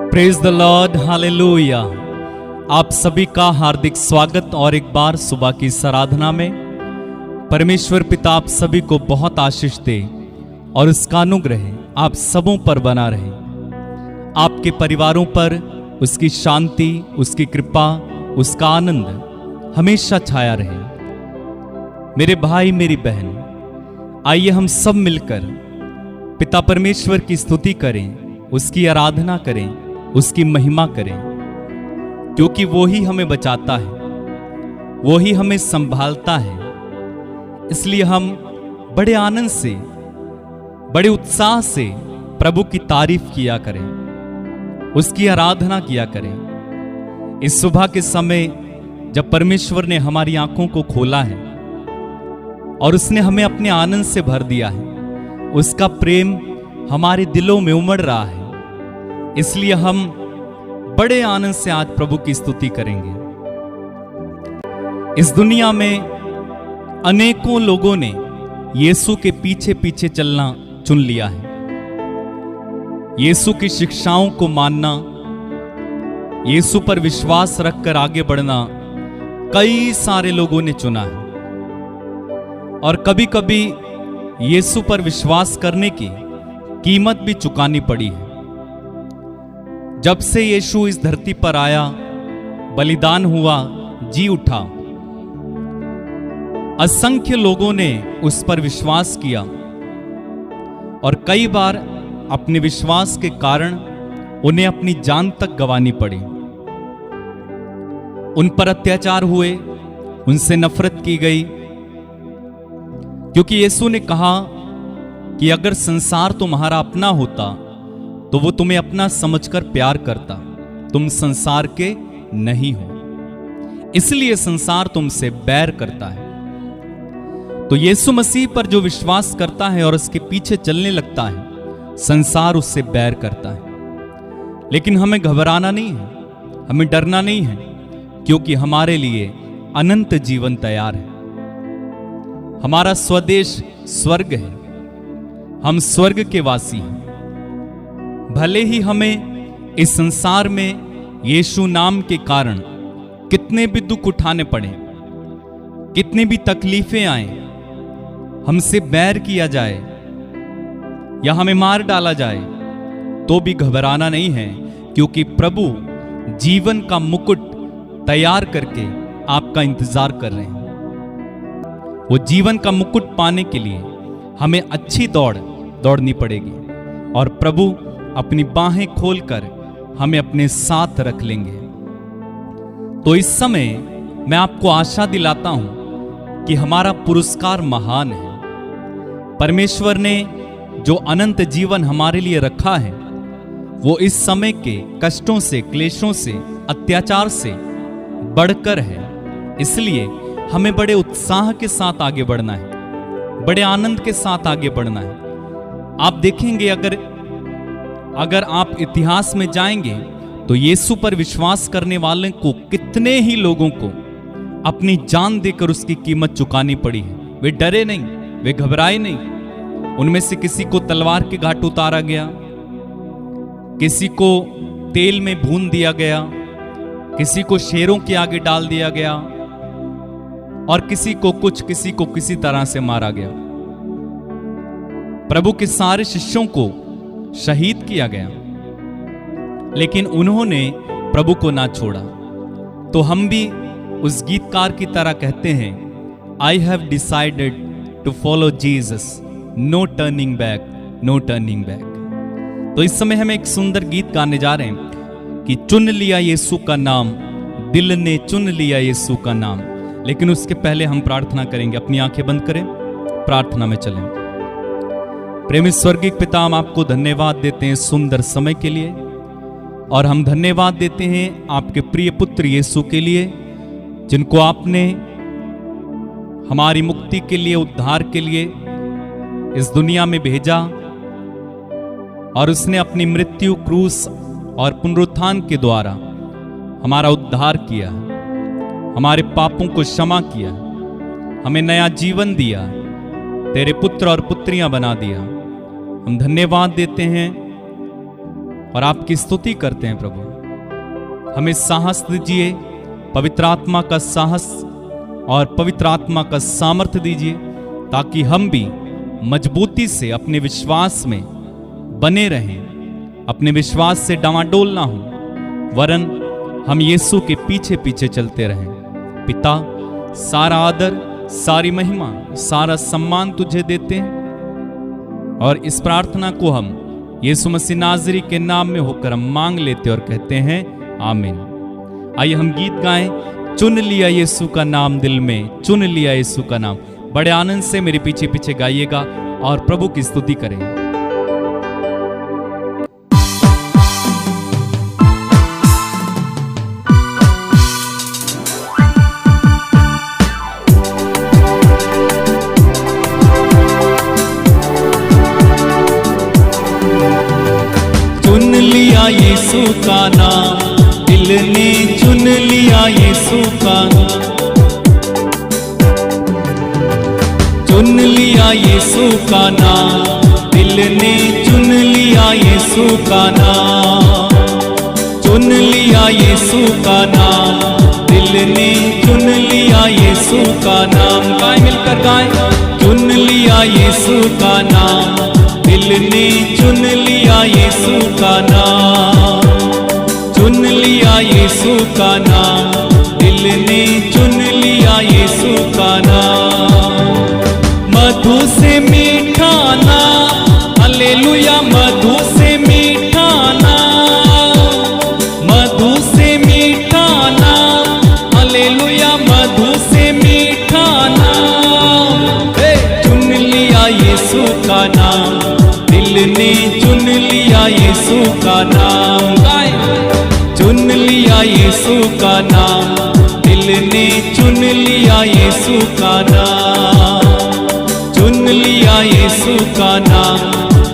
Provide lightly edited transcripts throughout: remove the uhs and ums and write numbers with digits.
Praise the Lord, hallelujah. आप सभी का हार्दिक स्वागत और एक बार सुबह की इस आराधना में। परमेश्वर पिता आप सभी को बहुत आशीष दे और उसका अनुग्रह आप सबों पर बना रहे। आपके परिवारों पर उसकी शांति, उसकी कृपा, उसका आनंद हमेशा छाया रहे। मेरे भाई, मेरी बहन, आइए हम सब मिलकर पिता परमेश्वर की स्तुति करें, उसकी आराधना करें, उसकी महिमा करें, क्योंकि वो ही हमें बचाता है, वो ही हमें संभालता है। इसलिए हम बड़े आनंद से, बड़े उत्साह से प्रभु की तारीफ किया करें, उसकी आराधना किया करें। इस सुबह के समय जब परमेश्वर ने हमारी आंखों को खोला है और उसने हमें अपने आनंद से भर दिया है, उसका प्रेम हमारे दिलों में उमड़ रहा है, इसलिए हम बड़े आनंद से आज प्रभु की स्तुति करेंगे। इस दुनिया में अनेकों लोगों ने यीशु के पीछे पीछे चलना चुन लिया है। यीशु की शिक्षाओं को मानना, यीशु पर विश्वास रखकर आगे बढ़ना कई सारे लोगों ने चुना है। और कभी कभी यीशु पर विश्वास करने की कीमत भी चुकानी पड़ी है। जब से यीशु इस धरती पर आया, बलिदान हुआ, जी उठा, असंख्य लोगों ने उस पर विश्वास किया और कई बार अपने विश्वास के कारण उन्हें अपनी जान तक गंवानी पड़ी। उन पर अत्याचार हुए, उनसे नफरत की गई, क्योंकि यीशु ने कहा कि अगर संसार तुम्हारा अपना होता तो वो तुम्हें अपना समझकर प्यार करता। तुम संसार के नहीं हो, इसलिए संसार तुमसे बैर करता है। तो यीशु मसीह पर जो विश्वास करता है और उसके पीछे चलने लगता है, संसार उससे बैर करता है। लेकिन हमें घबराना नहीं है, हमें डरना नहीं है, क्योंकि हमारे लिए अनंत जीवन तैयार है। हमारा स्वदेश स्वर्ग है, हम स्वर्ग के वासी हैं। भले ही हमें इस संसार में यीशु नाम के कारण कितने भी दुख उठाने पड़े, कितनी भी तकलीफें आए, हमसे बैर किया जाए या हमें मार डाला जाए, तो भी घबराना नहीं है, क्योंकि प्रभु जीवन का मुकुट तैयार करके आपका इंतजार कर रहे हैं। वो जीवन का मुकुट पाने के लिए हमें अच्छी दौड़नी पड़ेगी और प्रभु अपनी बाहें खोलकर हमें अपने साथ रख लेंगे। तो इस समय मैं आपको आशा दिलाता हूं कि हमारा पुरस्कार महान है। परमेश्वर ने जो अनंत जीवन हमारे लिए रखा है, वो इस समय के कष्टों से, क्लेशों से, अत्याचार से बढ़कर है। इसलिए हमें बड़े उत्साह के साथ आगे बढ़ना है, बड़े आनंद के साथ आगे बढ़ना है। आप देखेंगे, अगर आप इतिहास में जाएंगे तो यीशु पर विश्वास करने वाले को कितने ही लोगों को अपनी जान देकर उसकी कीमत चुकानी पड़ी है। वे डरे नहीं, वे घबराए नहीं। उनमें से किसी को तलवार के घाट उतारा गया, किसी को तेल में भून दिया गया, किसी को शेरों के आगे डाल दिया गया और किसी को किसी तरह से मारा गया। प्रभु के सारे शिष्यों को शहीद किया गया, लेकिन उन्होंने प्रभु को ना छोड़ा। तो हम भी उस गीतकार की तरह कहते हैं, I have decided to follow Jesus, no turning back, no turning back. तो इस समय हम एक सुंदर गीत गाने जा रहे हैं कि चुन लिया यीशु का नाम, दिल ने चुन लिया यीशु का नाम। लेकिन उसके पहले हम प्रार्थना करेंगे। अपनी आंखें बंद करें, प्रार्थना में चलें। प्रेमी स्वर्गीय पिता, हम आपको धन्यवाद देते हैं सुंदर समय के लिए, और हम धन्यवाद देते हैं आपके प्रिय पुत्र यीशु के लिए, जिनको आपने हमारी मुक्ति के लिए, उद्धार के लिए इस दुनिया में भेजा और उसने अपनी मृत्यु, क्रूस और पुनरुत्थान के द्वारा हमारा उद्धार किया, हमारे पापों को क्षमा किया, हमें नया जीवन दिया, तेरे पुत्र और पुत्रियां बना दिया। हम धन्यवाद देते हैं और आपकी स्तुति करते हैं प्रभु। हमें साहस दीजिए, पवित्र आत्मा का साहस और पवित्र आत्मा का सामर्थ्य दीजिए, ताकि हम भी मजबूती से अपने विश्वास में बने रहें, अपने विश्वास से डामाडोल ना हो, वरन हम यीशु के पीछे पीछे चलते रहें। पिता, सारा आदर, सारी महिमा, सारा सम्मान तुझे देते हैं और इस प्रार्थना को हम यीशु मसीह नाज़री के नाम में होकर हम मांग लेते और कहते हैं आमीन। आइए हम गीत गाएं, चुन लिया यीशु का नाम दिल में, चुन लिया यीशु का नाम। बड़े आनंद से मेरे पीछे पीछे गाइएगा और प्रभु की स्तुति करें। चुन लिया यीशु का नाम, दिल ने चुन लिया यीशु का, चुन लिया यीशु का नाम, दिल ने चुन लिया यीशु का नाम, चुन लिया यीशु का नाम, दिल ने चुन लिया यीशु का नाम। गाएं मिलकर गाएं, चुन लिया यीशु का नाम, दिल ने चुन लिया यीशु का नाम, चुन लिया यीशु का नाम, दिल ने चुन लिया यीशु का नाम। मधु से मीठा नाम, हालेलुया, मधु से मीठा नाम, मधु से मीठा नाम, हालेलुया, मधु से मीठा नाम। चुन लिया यीशु का नाम, दिल ने चुन लिया यीशु का नाम। चुन लिया यीशु का नाम, दिल ने चुन लिया यीशु का नाम, चुन लिया यीशु का नाम,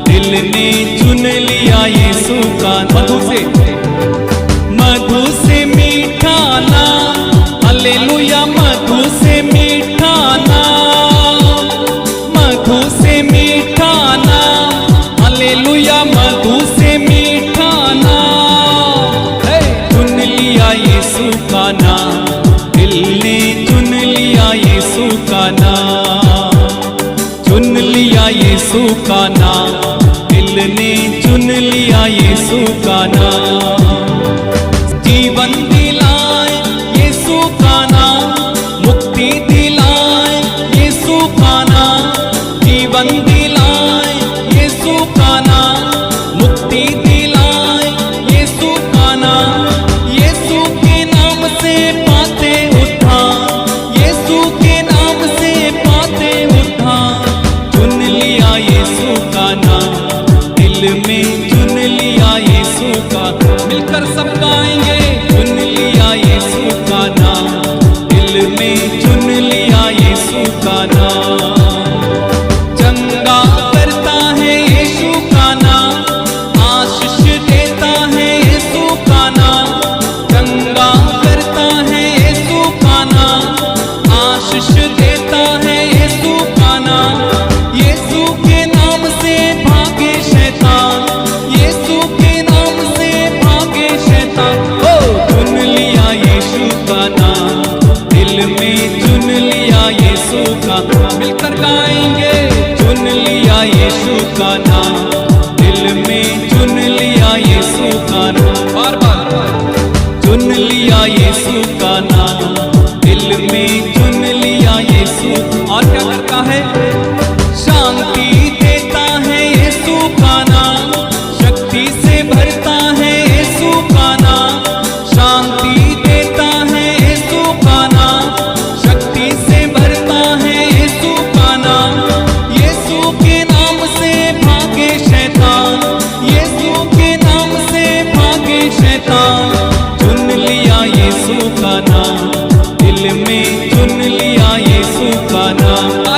दिल ने चुन लिया यीशु का। मधु से मीठा नाम, हालेलुया, मधु से मीठा नाम, मधु से मीठा नाम, हालेलुया, मधु से मीठा नाम। चुन लिया यीशु का नाम, दिल ने चुन लिया यीशु का नाम, चुन लिया यीशु का नाम, दिल ने चुन लिया यीशु का नाम। जीवन दिलाए यीशु का नाम, मुक्ति दिलाए यीशु का नाम, जीवन दिलाए यीशु का नाम, मुक्ति दिलाए यीशु का नाम। यीशु के नाम से पाते उद्धार, यीशु के नाम से पाते उद्धार। चुन लिया यीशु का नाम, दिल में चुन लिया यीशु का। मिलकर सब गाएंगे, चुन लिया यीशु का नाम, दिल में चुन लिया यीशु का नाम। चंगा करता है यीशु का नाम, आशीष देता है यीशु का नाम। चंगा करता है यीशु का नाम, आशीष देता है यीशु का नाम। यीशु के नाम से भागे शैतान, यीशु के नाम से भागे शैतान। चुन लिया यीशु का नाम, दिल में चुन लिया यीशु का। मिलकर गाएंगे, चुन लिया यीशु का नाम, दिल में चुन लिया यीशु का नाम। बार बार चुन लिया यीशु का नाम, दिल में चुन लिया यीशु। और क्या करता है? शांति देता है यीशु का नाम, शक्ति से भरता है यीशु का नाम। शांति देता है यीशु का नाम, शक्ति से भरता है यीशु का नाम। यीशु के नाम से भागे शैतान, यीशु के नाम से भागे शैतान। चुन लिया यीशु का नाम, दिल में चुन लिया यीशु का नाम।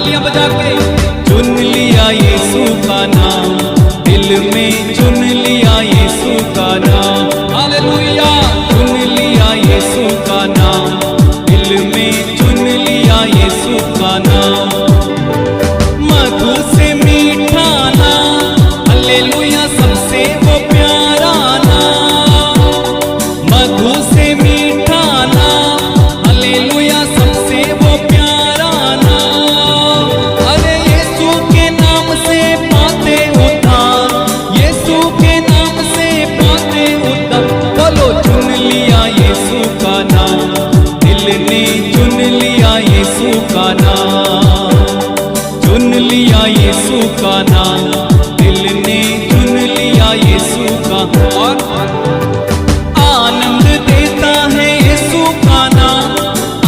आनंद देता है यीशु का नाम,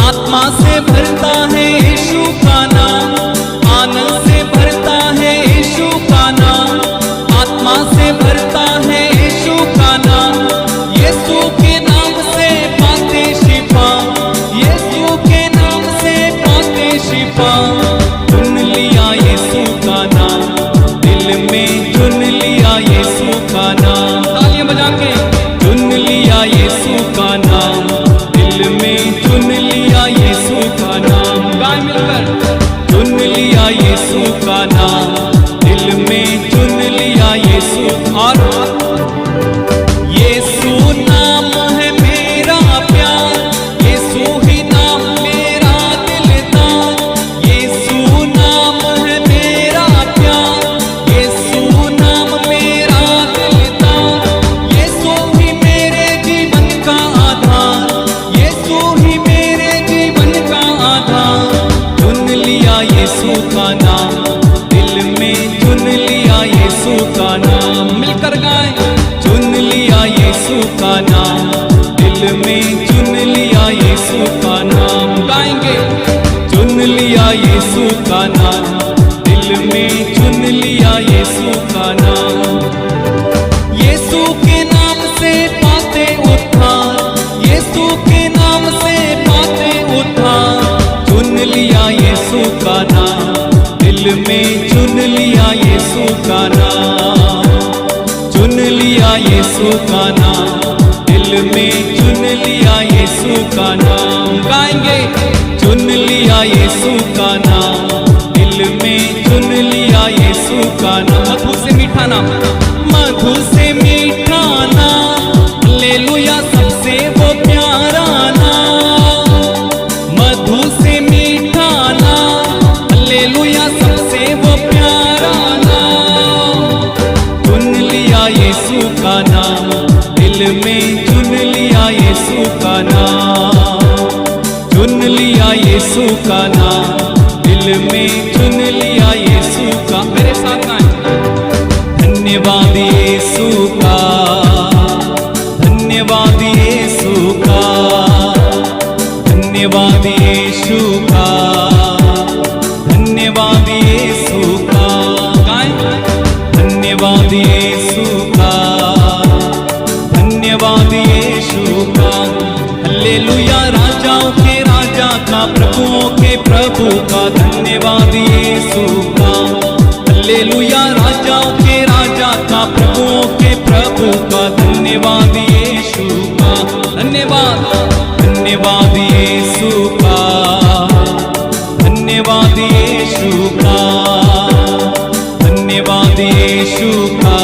आत्मा से भरता है यीशु का नाम, आनंद से भरता है यीशु का नाम, आत्मा से भरता है यीशु का नाम। यीशु के नाम से पाते शिफा, यीशु के नाम से पाते शिफा। चुन लिया यीशु का नाम, दिल में चुन लिया यीशु का नाम। तालियां बजा के चुन लिया यीशु का नाम, दिल में चुन लिया यीशु का नाम। गाएं मिलकर चुन लिया यीशु का नाम, दिल में चुन लिया यीशु। और यीशु नाम है मेरा प्यार, यीशु ही नाम मेरा दिलदार। यीशु नाम है मेरा प्यार, यीशु नाम मेरा दिलदार। यीशु ही मेरे जीवन का आधार, यीशु ही मेरे जीवन का आधार। चुन लिया यीशु का नाम, दिल में चुन लिया यीशु का नाम। मिलकर गाएं चुन लिया यीशु का नाम, दिल में चुन लिया यीशु का नाम। गाएंगे चुन लिया यीशु का नाम, दिल में चुन लिया यीशु का नाम। यीशु के नाम से पाते उद्धार, यीशु के नाम से पाते उद्धार। चुन लिया यीशु का नाम, दिल में चुन लिया यीशु का नाम। चुन लिया यीशु का नाम, दिल में चुन लिया यीशु का नाम। गाएंगे चुन लिया यीशु का नाम, दिल में चुन लिया यीशु का नाम। मधु से मीठा नाम, मधु से मीठा नाम, हालेलुया सबसे वो प्यारा नाम। मधु से मीठा नाम, हालेलुया सबसे वो प्यारा नाम। चुन लिया यीशु का नाम, दिल में चुन लिया यीशु का नाम। चुन लिया यीशु का नाम, दिल में चुन लिया यीशु का। मेरे साथ गाएं धन्यवाद यीशु का, धन्यवाद यीशु का, धन्यवाद यीशु का, धन्यवाद यीशु का। गाएं धन्यवाद यीशु का, धन्यवाद यीशु का। हालेलुया राजाओं के राजा का, प्रभुओं के प्रभु का। धन्यवाद यीशु का, हालेलुया राजाओं के राजा का, प्रभुओं के प्रभु का। धन्यवाद यीशु का, धन्यवाद धन्यवाद यीशु का, धन्यवाद यीशु का, धन्यवाद यीशु का,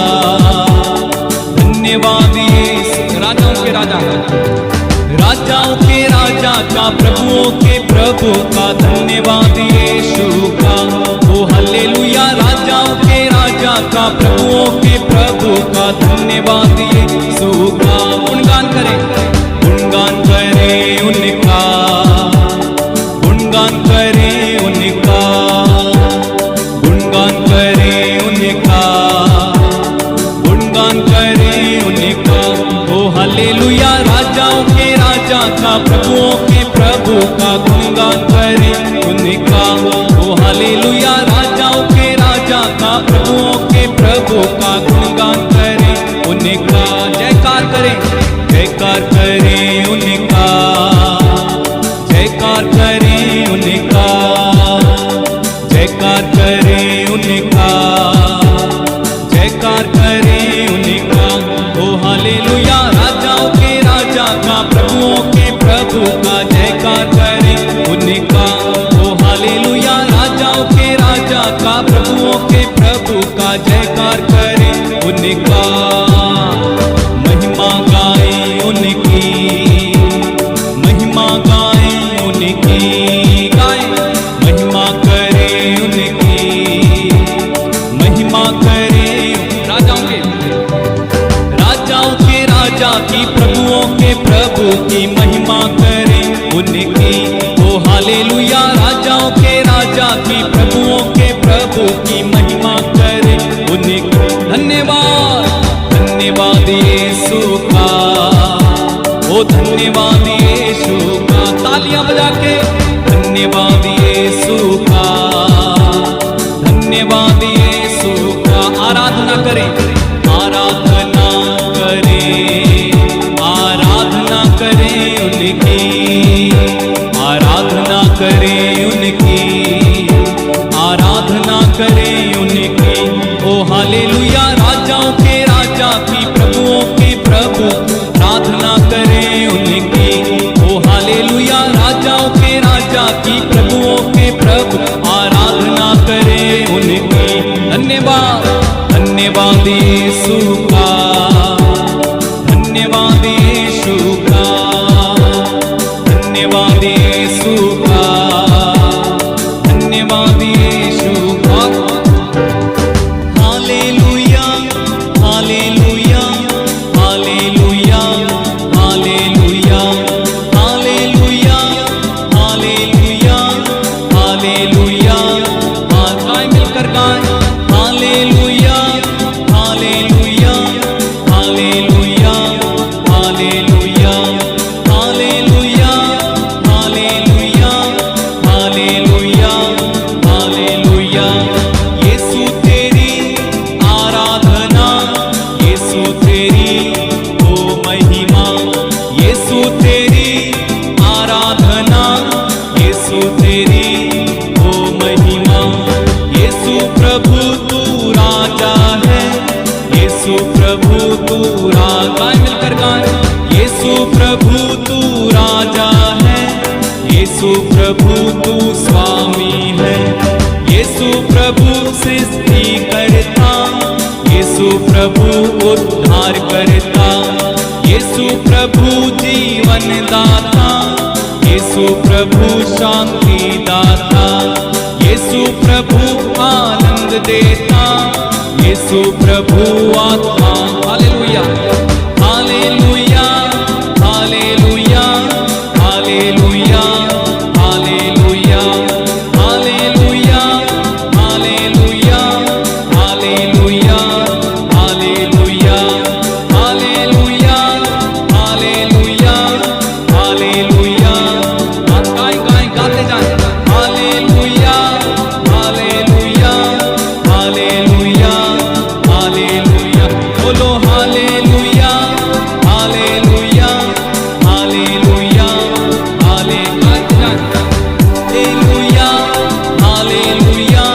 धन्यवाद यीशु। राजाओं के राजा, राजाओं के राजा का, प्रभुओं के प्रभु का। धन्यवाद यीशु का, ओ हालेलुया राजाओं के राजा का, प्रभुओं के प्रभु का। धन्यवाद यीशु का। गुणगान करें, गुणगान करें उनका, गुणगान करें उनका, गुणगान करें उनका, गुणगान करें उनका। ओ हालेलुया राजाओं के राजा का, प्रभुओं के प्रभु का। गुणगान करें उनका, ओ हालेलुया राजाओं के राजा का, प्रभुओं के प्रभु का। गुणगान करें उनका। जयकार करें, जयकार करें उनका, जयकार करें उनका, जयकार करें उनका, जयकार करें उनका। ओ हालेलुया राजाओं के राजा का, प्रभुओं के प्रभु का। जयकार करें उनका, ओ हालेलुया राजाओं के का, ओ धन्यवाद यीशु का। तालियां बजा के धन्यवाद यीशु का, धन्यवाद यीशु का। आराधना करें, आराधना करें, आराधना करें उनकी, आराधना करें उनकी, आराधना करें उनकी। ओ हालेलुया, राजाओं के राजा की, प्रभुओं के प्रभु, आराधना करें उनकी। ओ हालेलुया, राजाओं के राजा की, प्रभुओं के प्रभु, आराधना करें उनकी। धन्यवाद, धन्यवाद यीशु का, धन्यवाद यीशु का, धन्यवाद यीशु का, धन्यवाद यीशु का। Hallelujah, hallelujah, hallelujah, hallelujah, hallelujah, hallelujah, hallelujah. गाएं मिलकर गाएं, hallelujah, hallelujah, hallelujah, hallelujah, hallelujah, hallelujah, hallelujah, hallelujah. यीशु तेरी आराधना, यीशु तेरी ओ महिमा, यीशु तेरी आराधना, यीशु तेरी ओ महिमा। यीशु प्रभु तू राजा है, यीशु प्रभु तू राजा, मिलकर गाएं। यीशु प्रभु तू राजा है, यीशु प्रभु तू स्वामी है, यीशु प्रभु सृष्टि करता, यीशु प्रभु उद्धार करता, यीशु प्रभु जीवन दाता, यीशु प्रभु शांति दाता, यीशु प्रभु आनंद देता, यीशु प्रभु आत्मा। Hallelujah, hallelujah, hallelujah, hallelujah, hallelujah, hallelujah, hallelujah, hallelujah, hallelujah, hallelujah, hallelujah, hallelujah. गाएं गाएं गाते जाएं, हालेलुया, हालेलुया, हालेलुया, हालेलुया। बोलो hallelujah, hallelujah, hallelujah, hallelujah, hallelujah, hallelujah,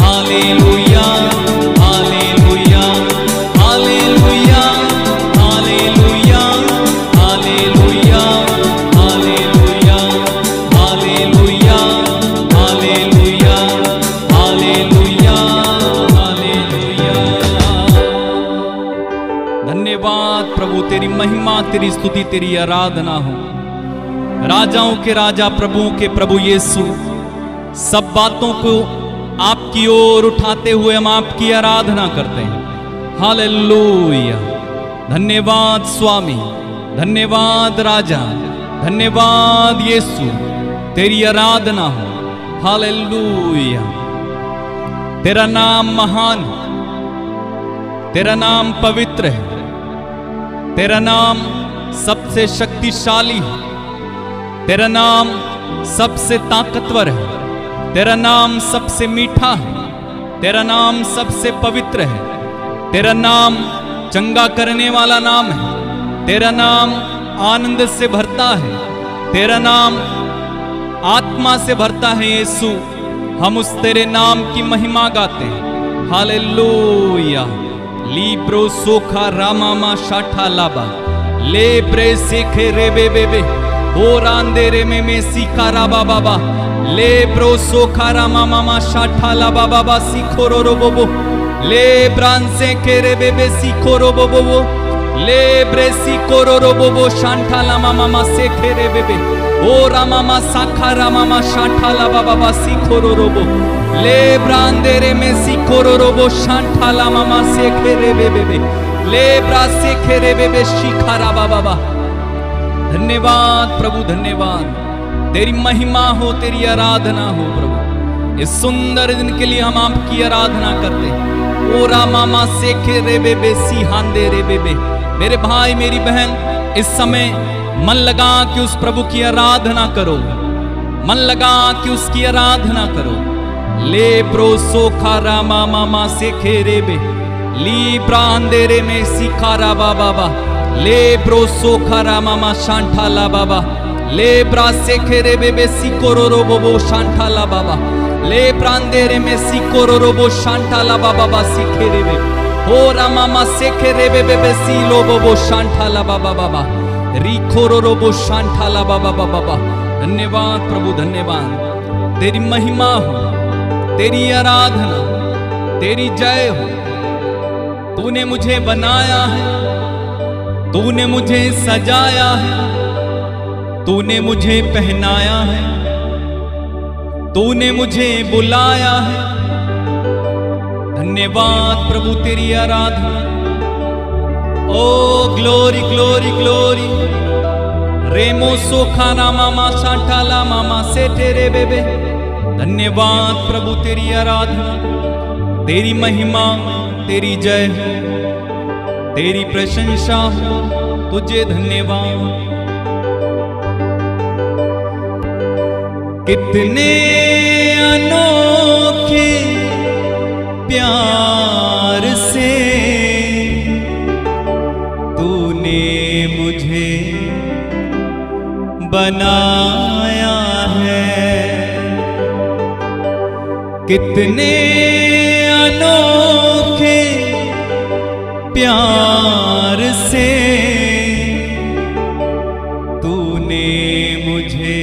hallelujah, hallelujah, hallelujah, hallelujah, hallelujah, hallelujah, hallelujah, hallelujah, hallelujah. धन्यवाद प्रभु, तेरी महिमा, तेरी स्तुति, तेरी आराधना हो। राजाओं के राजा, प्रभुओं के प्रभु यीशु, सब बातों को आपकी ओर उठाते हुए हम आपकी आराधना करते हैं। हालेलुया, धन्यवाद स्वामी, धन्यवाद राजा, धन्यवाद यीशु, तेरी आराधना हो। हालेलुया, तेरा नाम महान है, तेरा नाम पवित्र है, तेरा नाम सबसे शक्तिशाली है, तेरा नाम सबसे ताकतवर है, तेरा नाम सबसे मीठा है, तेरा नाम सबसे पवित्र है, तेरा नाम चंगा करने वाला नाम है, तेरा नाम आनंद से भरता है, तेरा नाम आत्मा से भरता है। यीशु, हम उस तेरे नाम की महिमा गाते हैं। हालेलुया। लीब्रो सोखा रामामा शाठा लाबा ले प्रे सेखे रे बे बे बे ओ रांदे रे में सीखा राबा बाबा ले ब्रो सोखा रामामा शाठा लाबा बाबा सीखो रो रो बो ले ब्रान से के रे बे बे सीखो रो बो बो ले ब्रे सीखो रो रो बो शांठा लामा मामा सेखे रे बे बे ओ रामामा साखा रामामा शाठा लाबा बाबा सीखो रो रो बो ले ब्रांदे रे में सीखो रो रो बो शांठा लामा मामा सेखे रे बे बे ले ब्रा सेखे रे बे बे शिखा राबा बाबा। धन्यवाद प्रभु, धन्यवाद, तेरी महिमा हो, तेरी आराधना हो प्रभु। इस सुंदर दिन के लिए हम आपकी आराधना करते हैं। ओ रामामा सेखे रे बे बे सी हांदे रे बे बे मेरे भाई मेरी बहन, इस समय मन लगा कि उस प्रभु की आराधना करो, मन लगा कि उसकी आराधना करो। ले ब्रोसो खारा मामा मा से खेरे बे ली ब्रांदेरे में सिखारा बाबा बा ले ब्रोसो खारा मामा शांठाला बाबा ले ब्रासे खेरे बे सिकोरो रोबो शांठाला बाबा ले ब्रांदेरे में सिकोरो रोबो शांठाला बाबा बा सिखेरे बे हो रामा से खेरे बे सीलो बोबो शांठाला बाबा बाबा रिखोरो रोबो शांठाला बाबा बाबा। धन्यवाद प्रभु, धन्यवाद। तेरी महिमा हो, तेरी आराधना, तेरी जय हो। तूने मुझे बनाया है, तूने मुझे सजाया है, तूने मुझे पहनाया है, तूने मुझे बुलाया है। धन्यवाद प्रभु, तेरी आराधना। ओ ग्लोरी ग्लोरी ग्लोरी रेमो सोखाना मामा शांठाला मामा से तेरे बेबे। धन्यवाद प्रभु, तेरी आराधना, तेरी महिमा, तेरी जय हो, तेरी प्रशंसा हो, तुझे धन्यवाद। कितने अनोखे प्यार से तूने मुझे बनाया है, कितने अनोखे प्यार से तूने मुझे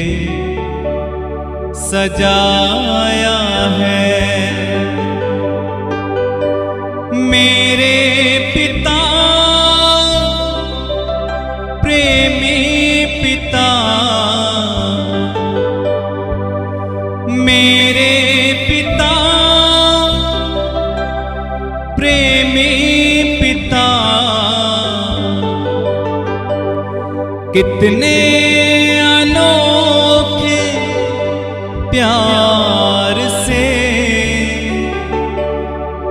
सजाया है। मेरे पिता, प्रेमी पिता, मेरे पिता, प्रेमी पिता, कितने अनोखे प्यार से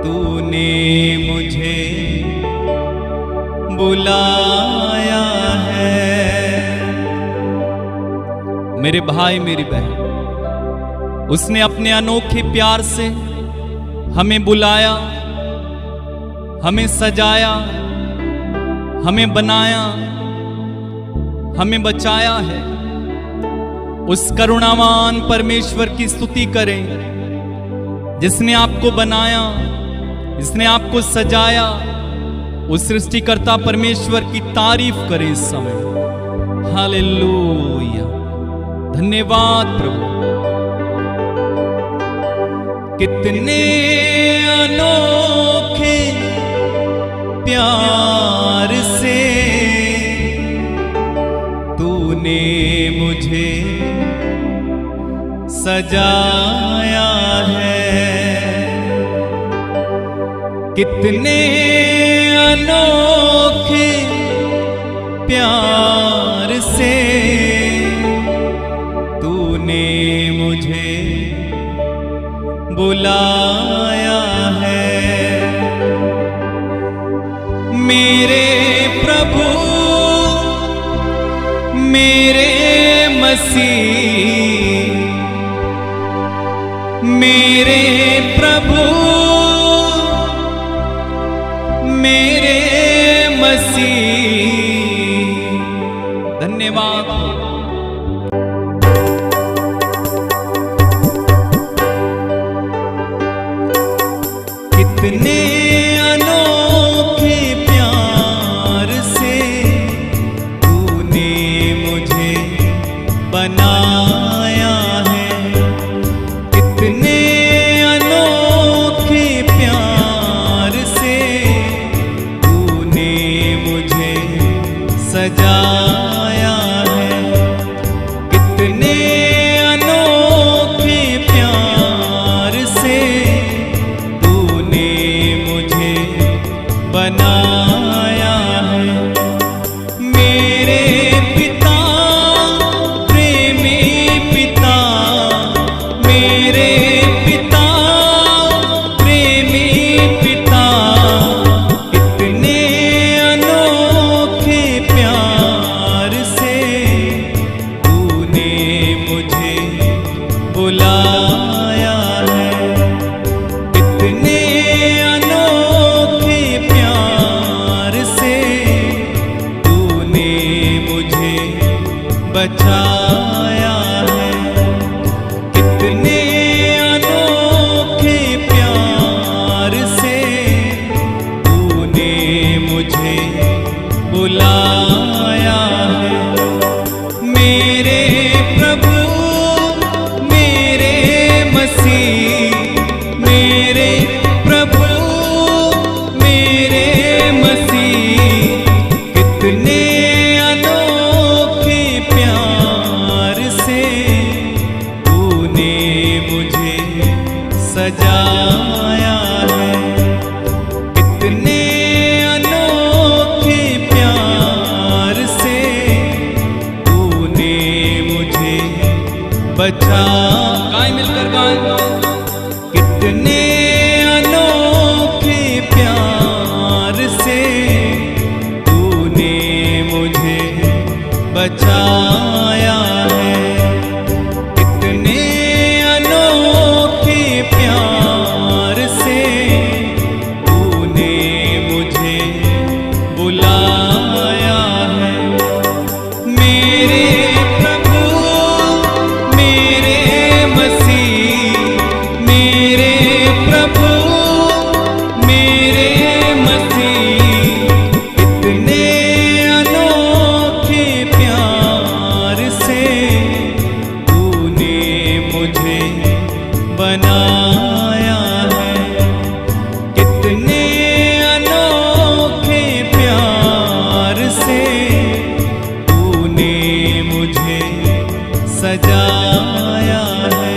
तूने मुझे बुलाया है। मेरे भाई मेरी बहन, उसने अपने अनोखे प्यार से हमें बुलाया, हमें सजाया, हमें बनाया, हमें बचाया है। उस करुणावान परमेश्वर की स्तुति करें, जिसने आपको बनाया, जिसने आपको सजाया। उस सृष्टिकर्ता परमेश्वर की तारीफ करें इस समय। हालेलुया, धन्यवाद प्रभु। कितने अनोखे प्यार से तूने मुझे सजाया है, कितने अनोखे प्यार से तूने मुझे बुलाया है। मेरे प्रभु, मेरे मसीह, मेरे प्रभु, मेरे मसीह। धन्यवाद। कितने अनोखे प्यार से तूने मुझे बनाया है, कितने अनोखे प्यार से तूने मुझे सजाया है, कितने अनोखे प्यार से तूने मुझे बनाया है। मेरे पिता, प्रेमी पिता, मेरे पिता, प्रेमी पिता, कितने अनोखे बचाया है। कितने अनोखे प्यार से तूने मुझे बुलाया है। मेरे प्रभु मेरे मसीह, मेरे प्रभु मेरे मसीह, कितने अनोखे प्यार से तूने मुझे सजाया है। कितने अनोखे प्यार से तूने मुझे बचा। गाएं मिलकर गाएं। कितने अनोखे प्यार से तूने मुझे बचाया है। कितने अनोखे प्यार से तूने मुझे बुलाया है। मेरे प्रभु मेरे मसीह, मेरे प्रभु मेरे मसीह, कितने अनोखे प्यार से तूने मुझे बनाया है। कितने अनोखे प्यार से तूने मुझे सजाया है।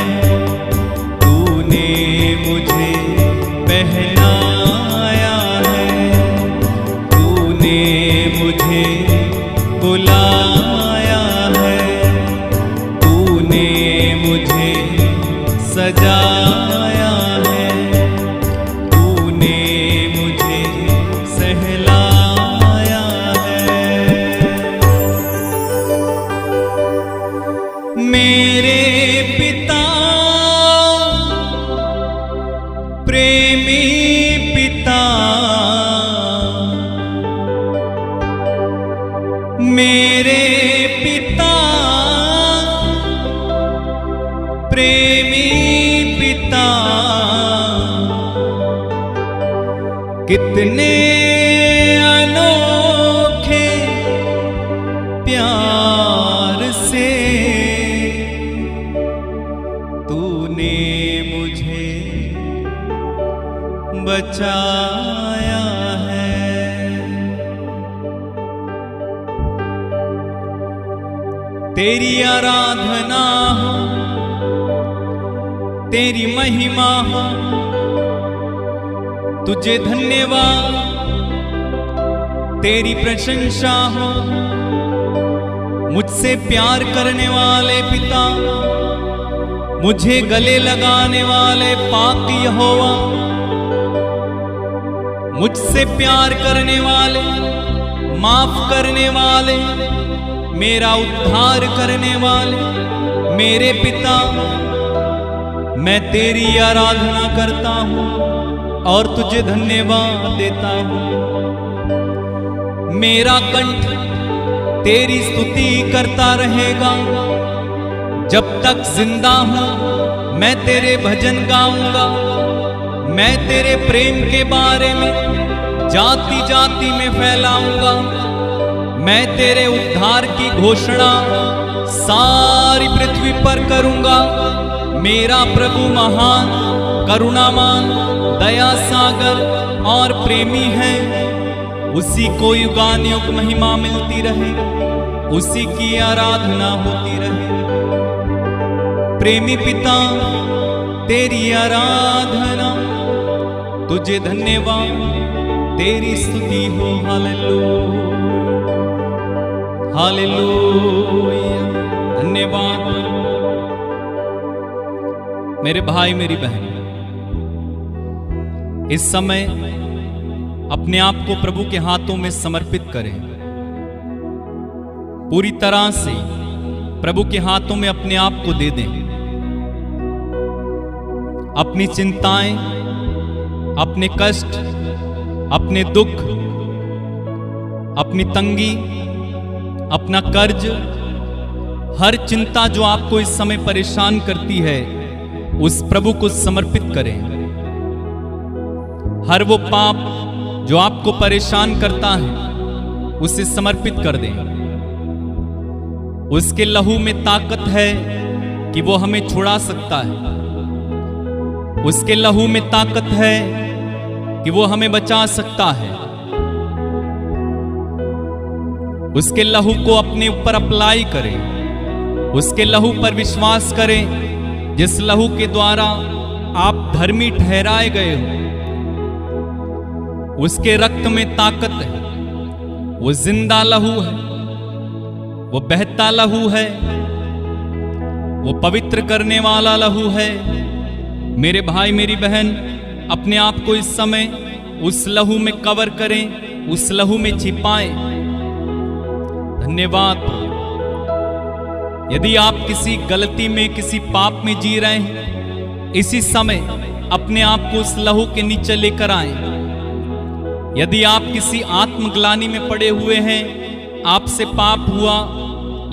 तूने मुझे पहनाया है। तूने मुझे बुलाया है। तूने मुझे सजाया है। तूने मुझे सहलाया है। मेरे पिता प्रेमी पिता, मेरे पिता प्रेमी पिता, कितने अनोखे प्यार से तूने मुझे बचाया है। तेरी आराधना हो, तेरी महिमा हो, तुझे धन्यवाद, तेरी प्रशंसा हो। मुझसे प्यार करने वाले पिता, मुझे गले लगाने वाले पाक यहोवा, मुझसे प्यार करने वाले, माफ करने वाले, मेरा उद्धार करने वाले मेरे पिता, मैं तेरी आराधना करता हूँ और तुझे धन्यवाद देता हूँ। मेरा कंठ तेरी स्तुति करता रहेगा। जब तक जिंदा हूँ मैं तेरे भजन गाऊंगा। मैं तेरे प्रेम के बारे में जाति जाति में फैलाऊंगा। मैं तेरे उद्धार की घोषणा सारी पृथ्वी पर करूंगा। मेरा प्रभु महान, करुणामान, दया सागर और प्रेमी है। उसी को युगानुयुग महिमा मिलती रहे, उसी की आराधना होती रहे। प्रेमी पिता तेरी आराधना, तुझे धन्यवाद, तेरी स्तुति हो। Hallelujah hallelujah. धन्यवाद मेरे भाई मेरी बहन, इस समय अपने आप को प्रभु के हाथों में समर्पित करें। पूरी तरह से प्रभु के हाथों में अपने आप को दे दें। अपनी चिंताएं, अपने कष्ट, अपने दुख, अपनी तंगी, अपना कर्ज, हर चिंता जो आपको इस समय परेशान करती है उस प्रभु को समर्पित करें। हर वो पाप जो आपको परेशान करता है उसे समर्पित कर दें। उसके लहू में ताकत है कि वो हमें छुड़ा सकता है। उसके लहू में ताकत है कि वो हमें बचा सकता है। उसके लहू को अपने ऊपर अप्लाई करें। उसके लहू पर विश्वास करें जिस लहू के द्वारा आप धर्मी ठहराए गए हो। उसके रक्त में ताकत है। वो जिंदा लहू है, वो बहता लहू है, वो पवित्र करने वाला लहू है। मेरे भाई मेरी बहन, अपने आप को इस समय उस लहू में कवर करें, उस लहू में छिपाएं। धन्यवाद। यदि आप किसी गलती में, किसी पाप में जी रहे हैं, इसी समय अपने आप को उस लहू के नीचे लेकर आएं। यदि आप किसी आत्मग्लानि में पड़े हुए हैं, आपसे पाप हुआ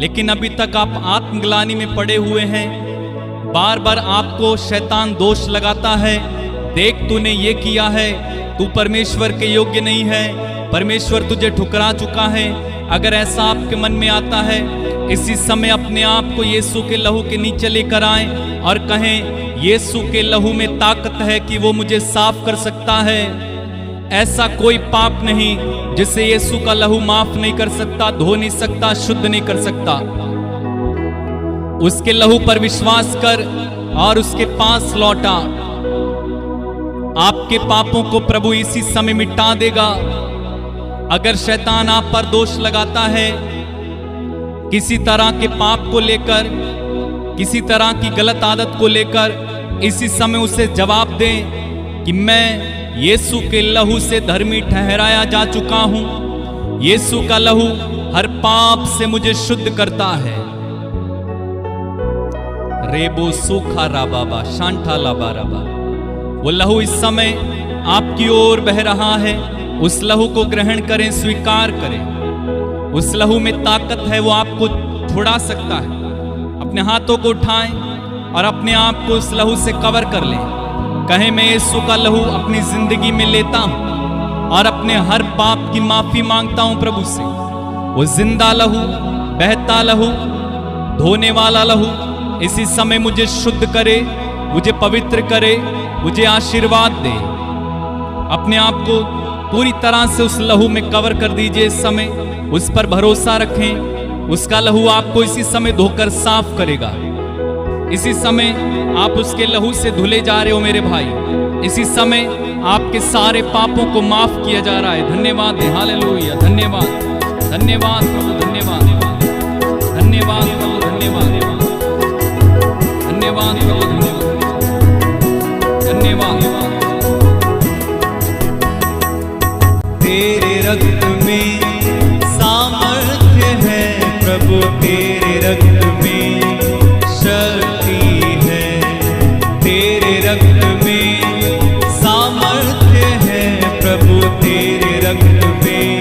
लेकिन अभी तक आप आत्मग्लानि में पड़े हुए हैं, बार बार आपको शैतान दोष लगाता है, देख तूने ये किया है, तू परमेश्वर के योग्य नहीं है, परमेश्वर तुझे ठुकरा चुका है। अगर ऐसा आपके मन में आता है, इसी समय अपने आप को यीशु के लहू के नीचे लेकर आएं और कहें, यीशु के लहू में ताकत है कि वो मुझे साफ कर सकता है। ऐसा कोई पाप नहीं जिसे यीशु का लहू माफ नहीं कर सकता, धो नहीं सकता, शुद्ध नहीं कर सकता। उसके लहू पर विश्वास कर और उसके पास लौटा। आपके पापों को प्रभु इसी समय मिटा देगा। अगर शैतान आप पर दोष लगाता है किसी तरह के पाप को लेकर, किसी तरह की गलत आदत को लेकर, इसी समय उसे जवाब दें कि मैं यीशु के लहू से धर्मी ठहराया जा चुका हूं। यीशु का लहू हर पाप से मुझे शुद्ध करता है। रेबो सूखा राबाबा शांठा लाबा राबा। वो लहू इस समय आपकी ओर बह रहा है। उस लहू को ग्रहण करें, स्वीकार करें। उस लहू में ताकत है, वो आपको छुड़ा सकता है। अपने हाथों को उठाएं और अपने आप को उस लहू से कवर कर लें। कहें, मैं यीशु का लहू अपनी जिंदगी में लेता हूं और अपने हर पाप की माफी मांगता हूं प्रभु से। वो जिंदा लहू, बहता लहू, धोने वाला लहू इसी समय मुझे शुद्ध करे, मुझे पवित्र करे, मुझे आशीर्वाद दे। अपने आप को पूरी तरह से उस लहू में कवर कर दीजिए। इस समय उस पर भरोसा रखें। उसका लहू आपको इसी समय धोकर साफ करेगा। इसी समय आप उसके लहू से धुले जा रहे हो मेरे भाई। इसी समय आपके सारे पापों को माफ किया जा रहा है। धन्यवाद है, हालेलुया। धन्यवाद, धन्यवाद प्रभु, धन्यवाद, धन्यवाद प्रभु, धन्यवाद, धन्यवाद प्रभु, धन्यवाद, धन्यवाद। तेरे रक्त में सामर्थ्य है प्रभु, तेरे रक्त में शक्ति है। तेरे रक्त में सामर्थ्य है प्रभु, तेरे रक्त में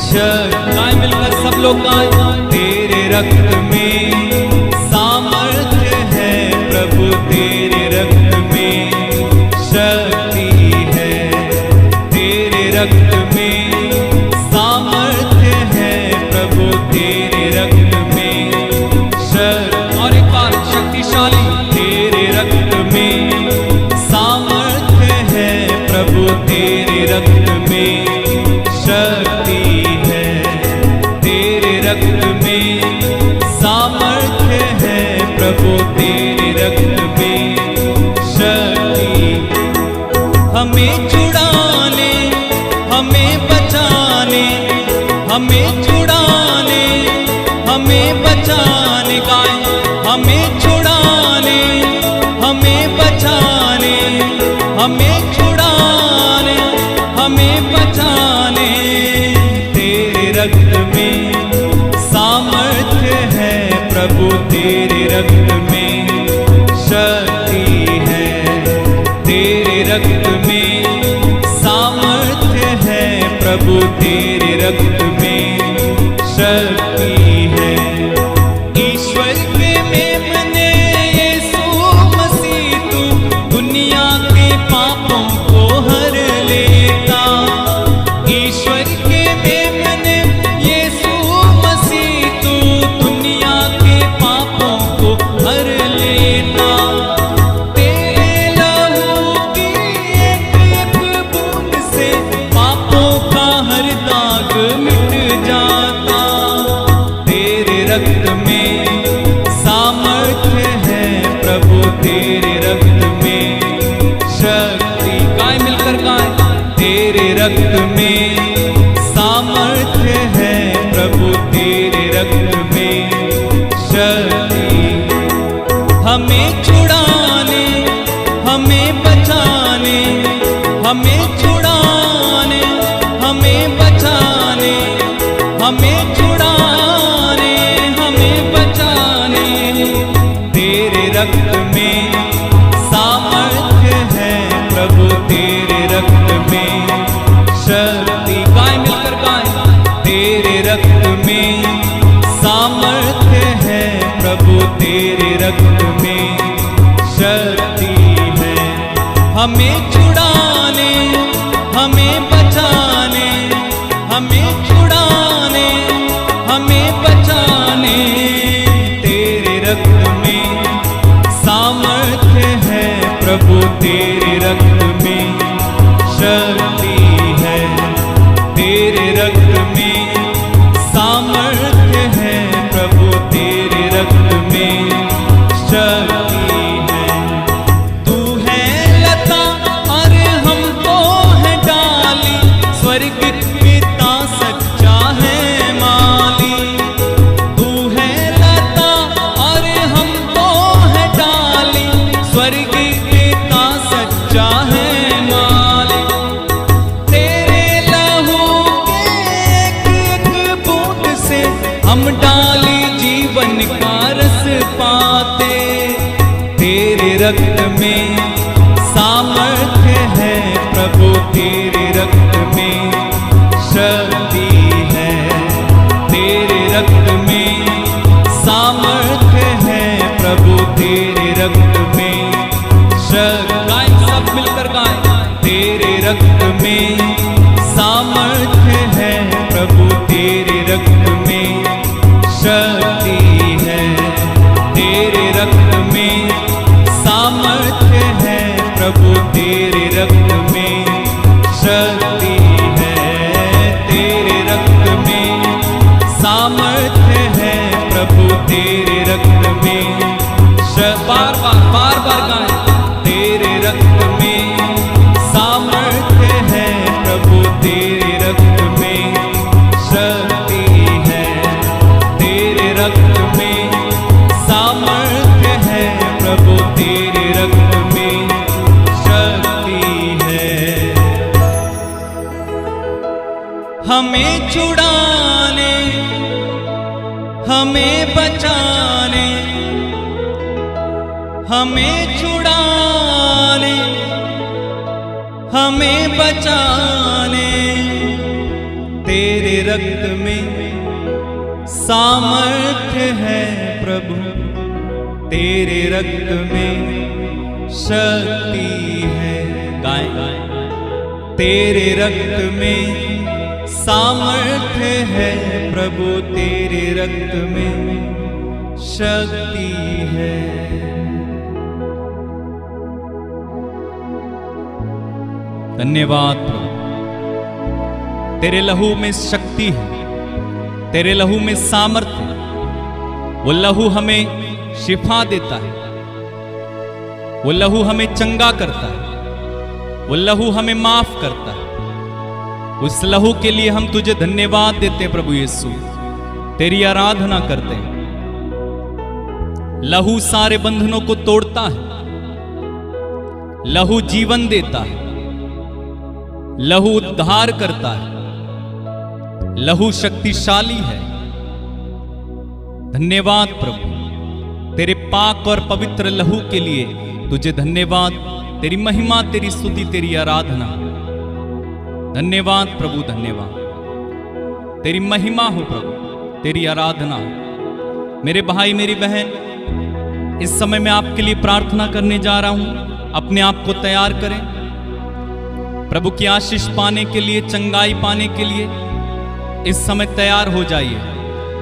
शक्ति। मिलकर सब लोग गाएं। तेरे रक्त में सामर्थ्य है प्रभु, तेरे रक्त में शक्ति है। तेरे रक्त में सामर्थ्य है प्रभु, तेरे रक्त में शक्ति। और एक बार शक्तिशाली। तेरे रक्त में सामर्थ्य है प्रभु, तेरे रक्त में शक्ति है। तेरे रक्त में सामर्थ्य है प्रभु, तेरे रक्त में शक्ति। हमें छुड़ाने, हमें बचाने, हमें छुड़ाने, हमें बचाने गाए। हमें छुड़ाने, हमें बचाने, हमें छुड़ाने, हमें बचाने। तेरे रक्त में सामर्थ्य है प्रभु, तेरे रक्त में शक्ति है। तेरे रक्त में सामर्थ्य है प्रभु, तेरे रक्त में शक्ति है। ईश्वर रक्त में शक्ति। हमें छुड़ाने, हमें बचाने, हमें छुड़ाने, हमें बचाने, हमें छुड़ाने, हमें बचाने। तेरे रक्त में सामर्थ्य है प्रभु, तेरे रक्त में शक्ति। गाएं मिलकर गाएं। तेरे रक्त में सामर्थ्य है प्रभु, तेरे रक्त में शक्ति है। हमें छुड़ाने, हमें बचाने, हमें छुड़ाने, हमें बचाने। तेरे रक्त में सामर्थ्य है प्रभु, तेरे रक्त में शक्ति है। तेरे रक्त में सामर्थ्य है प्रभु, तेरे रक्त में शक्ति है। तू है लता और हमको है डाली, स्वर्ग पिता सच्चा है माली। तू है लता और हमको है डाली, स्वर्ग पिता सच्चा है माली। तेरे लहू के एक एक बूंद से हम डाली जीवन का रस पाते। तेरे रक्त में सामर्थ्य है प्रभु, तेरे रक्त में शक्ति है। तेरे रक्त में सामर्थ्य है प्रभु, तेरे रक्त में शक्ति। गाएं सब मिलकर गाएं। तेरे रक्त में सामर्थ्य है प्रभु, तेरे रक्त में शक्ति है। तेरे रक्त में सामर्थ्य है प्रभु, तेरे रक्त में शक्ति है। तेरे रक्त में सामर्थ्य है प्रभु, तेरे रक्त में बार बार बार बार गाएं। तेरे रक्त में सामर्थ्य है प्रभु, तेरे रक्त में शक्ति है। तेरे रक्त में सामर्थ्य है प्रभु, तेरे रक्त में शक्ति है। हमें छुड़ाने, हमें बचाने, हमें छुड़ाने, हमें बचाने। तेरे रक्त में सामर्थ्य है प्रभु, तेरे रक्त में शक्ति है। गाएं। तेरे रक्त में सामर्थ्य है प्रभु, तेरे रक्त में शक्ति है। धन्यवाद प्रभु। तेरे लहू में शक्ति है, तेरे लहू में सामर्थ्य है। वो लहू हमें शिफा देता है, वो लहू हमें चंगा करता है, वो लहू हमें माफ करता है। उस लहू के लिए हम तुझे धन्यवाद देते हैं प्रभु यीशु, तेरी आराधना करते हैं। लहू सारे बंधनों को तोड़ता है, लहू जीवन देता है, लहू उद्धार करता है, लहू शक्तिशाली है। धन्यवाद प्रभु, तेरे पाक और पवित्र लहू के लिए तुझे धन्यवाद, तेरी महिमा, तेरी स्तुति, तेरी आराधना। धन्यवाद प्रभु, धन्यवाद। तेरी महिमा हो प्रभु, तेरी आराधना। मेरे भाई मेरी बहन, इस समय मैं आपके लिए प्रार्थना करने जा रहा हूं। अपने आप को तैयार करें प्रभु की आशीष पाने के लिए, चंगाई पाने के लिए इस समय तैयार हो जाइए।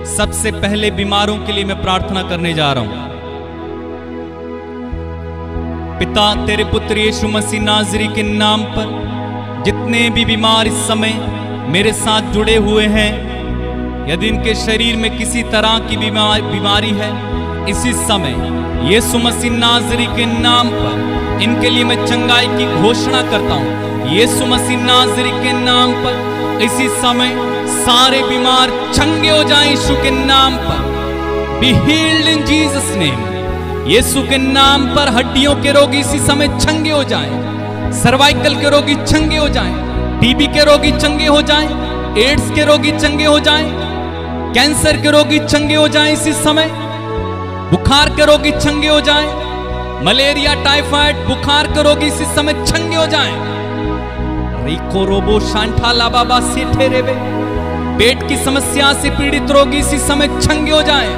सबसे पहले बीमारों के लिए मैं प्रार्थना करने जा रहा हूं। पिता, तेरे पुत्र यीशु मसीह नाज़री के नाम पर जितने भी बीमार इस समय मेरे साथ जुड़े हुए हैं, यदि इनके शरीर में किसी तरह की बीमारी है, इसी समय यीशु मसीह नाज़री के नाम पर इनके लिए मैं चंगाई की घोषणा करता हूं। यीशु मसीह नाज़री के नाम पर इसी समय सारे बीमार चंगे हो जाएं यीशु के नाम पर। Be healed in Jesus name. यीशु के नाम पर हड्डियों के रोगी इसी समय चंगे हो जाएं, सर्वाइकल के रोगी चंगे हो जाएं, टीबी के रोगी चंगे हो जाएं, एड्स के रोगी चंगे हो जाएं, कैंसर के रोगी चंगे हो जाएं इसी समय, बुखार के रोगी चंगे हो जाएं, मलेरिया टाइफाइड बुखार के रोगी इसी समय चंगे हो जाएं। रिको रोबो शांठा लाबाबा सेठे रेबे, पेट की समस्या से पीड़ित रोगी इसी समय चंगे हो जाएं,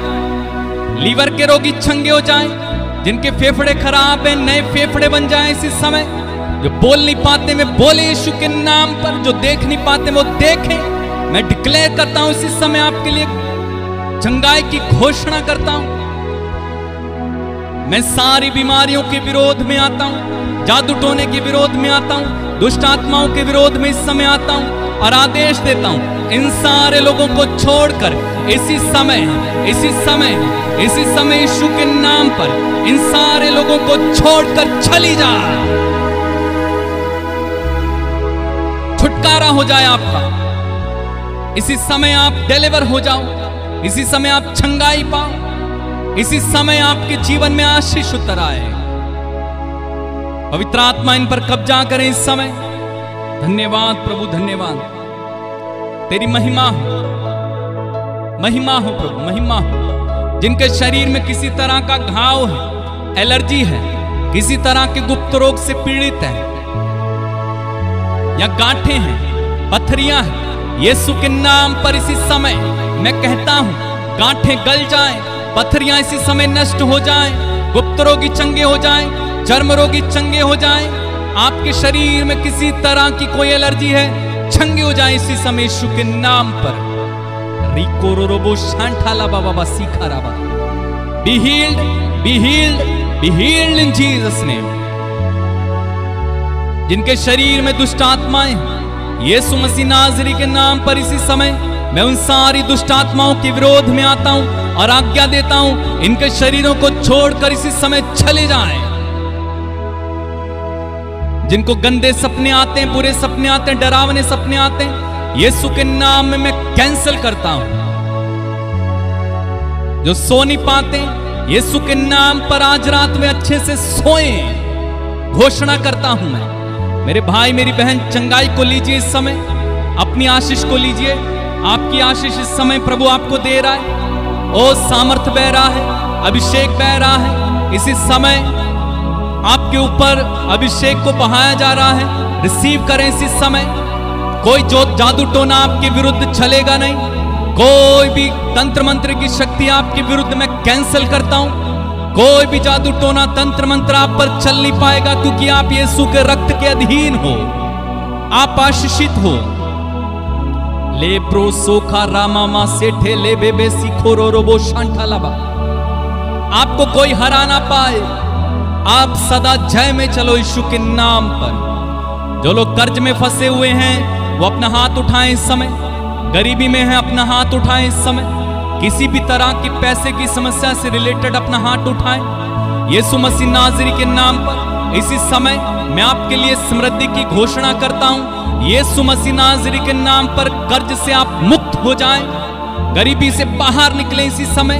लीवर के रोगी चंगे हो जाएं, जिनके फेफड़े खराब हैं नए फेफड़े बन जाएं इसी समय, जो बोल नहीं पाते मैं बोले यीशु के नाम पर, जो देख नहीं पाते वो देखें। मैं डिक्लेयर करता हूं इसी समय आपके लिए चंगाई की घोषणा करता हूं। मैं सारी बीमारियों के विरोध में आता हूं, जादू टोने के विरोध में आता हूं, दुष्ट आत्माओं के विरोध में इस समय आता हूं और आदेश देता हूं इन सारे लोगों को छोड़कर इसी समय यीशु के नाम पर इन सारे लोगों को छोड़कर चली जा। छुटकारा हो जाए आपका, इसी समय आप डिलीवर हो जाओ, इसी समय आप चंगाई पाओ, इसी समय आपके जीवन में आशीष उतर आए। पवित्र आत्मा इन पर कब्जा करें इस समय। धन्यवाद प्रभु, धन्यवाद। तेरी महिमा हो, महिमा हो प्रभु, महिमा हो। जिनके शरीर में किसी तरह का घाव है, एलर्जी है, किसी तरह के गुप्त रोग से पीड़ित है या गांठें हैं, पथरियां हैं, यीशु के नाम पर इसी समय मैं कहता हूं गांठें गल जाएं, पथरियां इसी समय नष्ट हो जाएं, गुप्त रोगी चंगे हो जाएं, चर्म रोगी चंगे हो जाएं। आपके शरीर में किसी तरह की कोई एलर्जी है, चंगे हो जाएं इसी समय यीशु के नाम पर। रिको रोबो शांठाला बाबा सीखा राबा। Be healed, be healed, be healed in Jesus name. जिनके शरीर में दुष्ट आत्माएं, यीशु मसीह नाज़री के नाम पर इसी समय मैं उन सारी दुष्ट आत्माओं के विरोध में आता हूं और आज्ञा देता हूं इनके शरीरों को छोड़कर इसी समय चले जाएं। जिनको गंदे सपने आते हैं, बुरे सपने आते हैं, डरावने सपने आते हैं, यीशु के नाम में मैं कैंसिल करता हूं। जो सो नहीं पाते, यीशु के नाम पर आज रात में अच्छे से सोएं, घोषणा करता हूं मैं। मेरे भाई मेरी बहन चंगाई को लीजिए इस समय, अपनी आशीष को लीजिए। आपकी आशीष इस समय प्रभु आपको दे रहा है। ओ सामर्थ्य बह रहा है, अभिषेक बह रहा है। इसी समय आपके ऊपर अभिषेक को बहाया जा रहा है। रिसीव करें इसी समय। कोई जो जादू टोना आपके विरुद्ध चलेगा नहीं, कोई भी तंत्र मंत्र की शक्ति आपके विरुद्ध मैं कैंसिल करता हूं। कोई भी जादू टोना तंत्र मंत्र आप पर चल नहीं पाएगा, क्योंकि आप यीशु के रक्त के अधीन हो, आप आशीषित हो। ले प्रो सोखा रामा मा सेठे ले बेबे सीखो रो रोबो शांठा लाबा। आपको कोई हरा ना पाए, आप सदा जय में चलो यीशु के नाम पर। जो लोग कर्ज में फंसे हुए हैं वो अपना हाथ उठाएं इस समय। गरीबी में है अपना हाथ उठाएं इस समय। किसी भी तरह की पैसे की समस्या से रिलेटेड अपना हाथ उठाएं यीशु मसीह नाज़री के नाम पर। इसी समय मैं आपके लिए समृद्धि की घोषणा करता हूं। यीशु मसीह नाज़री के नाम पर कर्ज से आप मुक्त हो जाएं, गरीबी से बाहर निकलें इसी समय,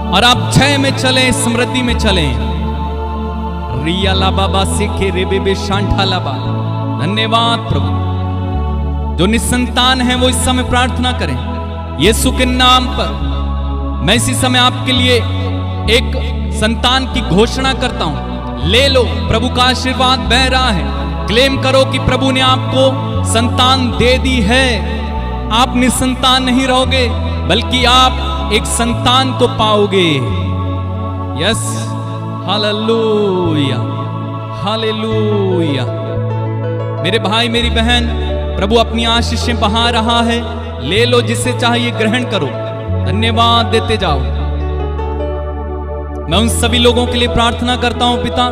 और आप जय में चलें, समृद्धि में चलें। रिया ला बाबा सीखे रे बेबे शांठा लाबा। धन्यवाद प्रभु। जो निसंतान है वो इस समय प्रार्थना करें यीशु के नाम पर। मैं इसी समय आपके लिए एक संतान की घोषणा करता हूं। ले लो, प्रभु का आशीर्वाद बह रहा है। क्लेम करो कि प्रभु ने आपको संतान दे दी है। आप निसंतान नहीं रहोगे, बल्कि आप एक संतान को पाओगे। Yes, hallelujah, hallelujah. मेरे भाई मेरी बहन, प्रभु अपनी आशीषें बहा रहा है। ले लो, जिसे चाहिए ग्रहण करो। धन्यवाद देते जाओ। मैं उन सभी लोगों के लिए प्रार्थना करता हूं पिता,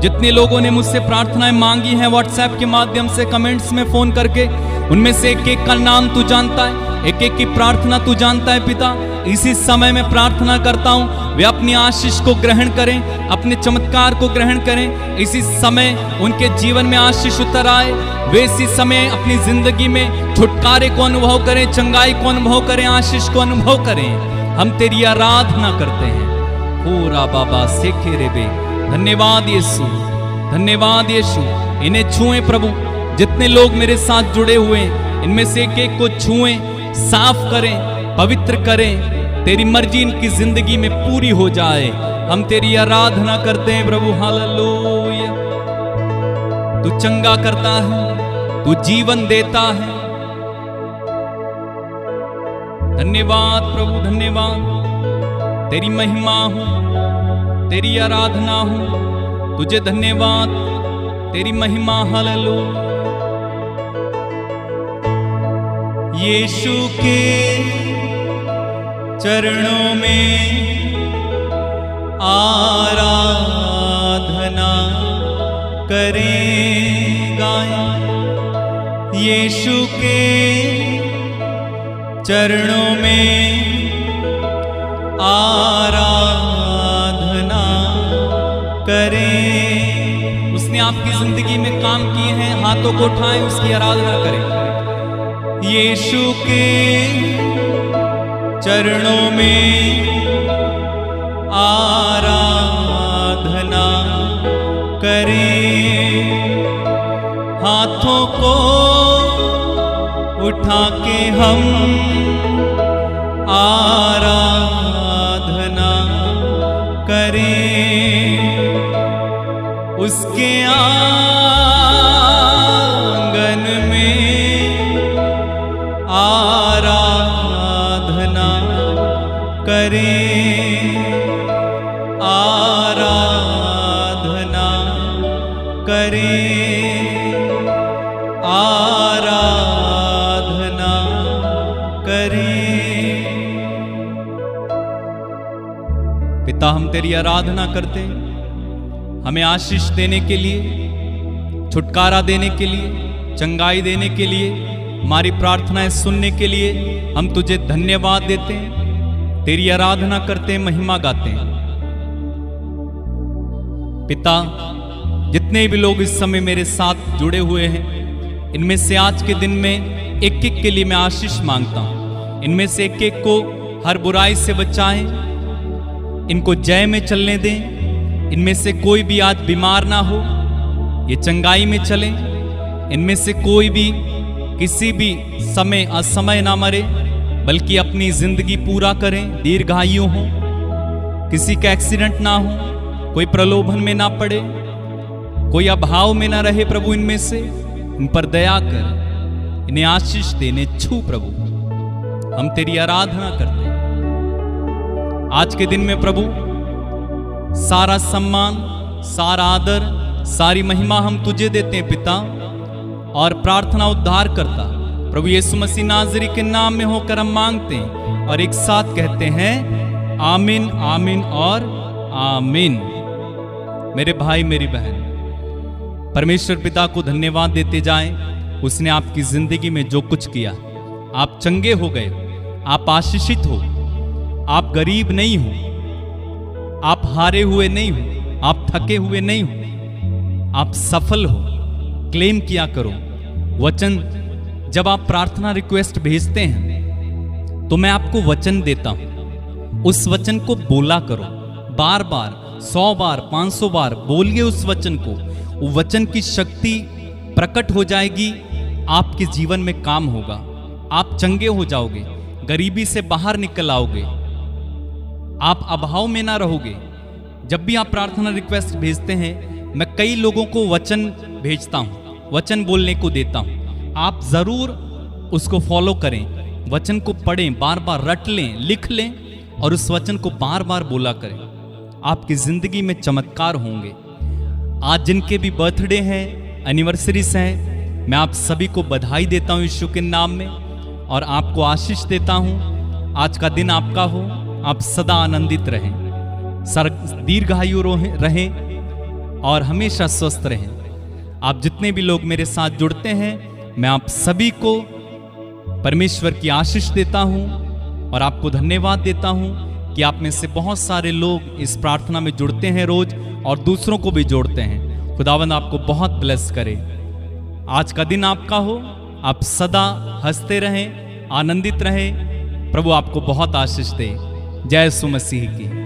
जितने लोगों ने मुझसे प्रार्थनाएं मांगी हैं व्हाट्सएप के माध्यम से, कमेंट्स में फोन करके, उनमें से एक एक का नाम तू जानता है, एक एक की प्रार्थना तू जानता है पिता। इसी समय में प्रार्थना करता हूं वे अपनी आशीष को ग्रहण करें, अपने चमत्कार को ग्रहण करें। इसी समय उनके जीवन में आशीष उतर आए, वे इसी समय अपनी जिंदगी में छुटकारे को अनुभव करें, चंगाई को अनुभव करें, आशीष को अनुभव करें। हम तेरी आराधना करते हैं। पूरा बाबा सेखे रेबे। धन्यवाद यीशु, धन्यवाद यीशु। इन्हें छुएं प्रभु, जितने लोग मेरे साथ जुड़े हुए हैं इनमें से एक एक को छुएं, साफ करें, पवित्र करें। तेरी मर्जी इनकी जिंदगी में पूरी हो जाए। हम तेरी आराधना करते हैं प्रभु। हालेलुया। तू चंगा करता है, तू जीवन देता है। धन्यवाद प्रभु, धन्यवाद। तेरी महिमा हो, तेरी आराधना हो, तुझे धन्यवाद, तेरी महिमा। हालेलुया। यीशु के चरणों में आराधना करें, गाएं। यीशु के चरणों में आराधना करें। उसने आपकी जिंदगी में काम किए हैं, हाथों को उठाएं, उसकी आराधना करें। यीशु के चरणों में आराधना करें। हाथों को उठा के हम आराधना करें। उसके आंगन में आराधना करें, आराधना करें, आराधना करें। पिता, हम तेरी आराधना करते हैं। हमें आशीष देने के लिए, छुटकारा देने के लिए, चंगाई देने के लिए, हमारी प्रार्थनाएं सुनने के लिए हम तुझे धन्यवाद देते हैं, तेरी आराधना करते हैं, महिमा गाते हैं। पिता, जितने भी लोग इस समय मेरे साथ जुड़े हुए हैं, इनमें से आज के दिन में एक एक के लिए मैं आशीष मांगता हूं। इनमें से एक एक को हर बुराई से बचाएं, इनको जय में चलने दें। इनमें से कोई भी आज बीमार ना हो, ये चंगाई में चलें। इनमें से कोई भी किसी भी समय असमय ना मरे, बल्कि अपनी जिंदगी पूरा करें, दीर्घायु हो, किसी का एक्सीडेंट ना हो, कोई प्रलोभन में ना पड़े, कोई अभाव में ना रहे। प्रभु, इनमें से इन पर दया कर, इन्हें आशीष देने छू प्रभु। हम तेरी आराधना करते हैं। आज के दिन में प्रभु सारा सम्मान, सारा आदर, सारी महिमा हम तुझे देते हैं पिता, और प्रार्थना उद्धार करता प्रभु यीशु मसीह नाज़री के नाम में होकर हम मांगते हैं और एक साथ कहते हैं आमीन, आमीन और आमीन। मेरे भाई, मेरी बहन, परमेश्वर पिता को धन्यवाद देते जाएं। उसने आपकी जिंदगी में जो कुछ किया, आप चंगे हो गए, आप आशीषित हो, आप गरीब नहीं हो, आप हारे हुए नहीं हो, आप थके हुए नहीं हो, आप सफल हो। क्लेम किया करो। वचन, जब आप प्रार्थना रिक्वेस्ट भेजते हैं तो मैं आपको वचन देता हूं, उस वचन को बोला करो। बार बार, 100 बार, 500 बार बोलिए उस वचन को। वो वचन की शक्ति प्रकट हो जाएगी, आपके जीवन में काम होगा, आप चंगे हो जाओगे, गरीबी से बाहर निकल आओगे, आप अभाव में ना रहोगे। जब भी आप प्रार्थना रिक्वेस्ट भेजते हैं, मैं कई लोगों को वचन भेजता हूं, वचन बोलने को देता हूं। आप जरूर उसको फॉलो करें, वचन को पढ़ें, बार बार रट लें, लिख लें और उस वचन को बार बार बोला करें। आपकी जिंदगी में चमत्कार होंगे। आज जिनके भी बर्थडे हैं, एनिवर्सरीज हैं, मैं आप सभी को बधाई देता हूं यीशु के नाम में, और आपको आशीष देता हूं। आज का दिन आपका हो, आप सदा आनंदित रहें, दीर्घायु रहें और हमेशा स्वस्थ रहें। आप जितने भी लोग मेरे साथ जुड़ते हैं, मैं आप सभी को परमेश्वर की आशीष देता हूं और आपको धन्यवाद देता हूं कि आप में से बहुत सारे लोग इस प्रार्थना में जुड़ते हैं रोज और दूसरों को भी जोड़ते हैं। खुदावंद आपको बहुत ब्लेस करे। आज का दिन आपका हो, आप सदा हंसते रहें, आनंदित रहें। प्रभु आपको बहुत आशीष दे। जय यीशु मसीह की।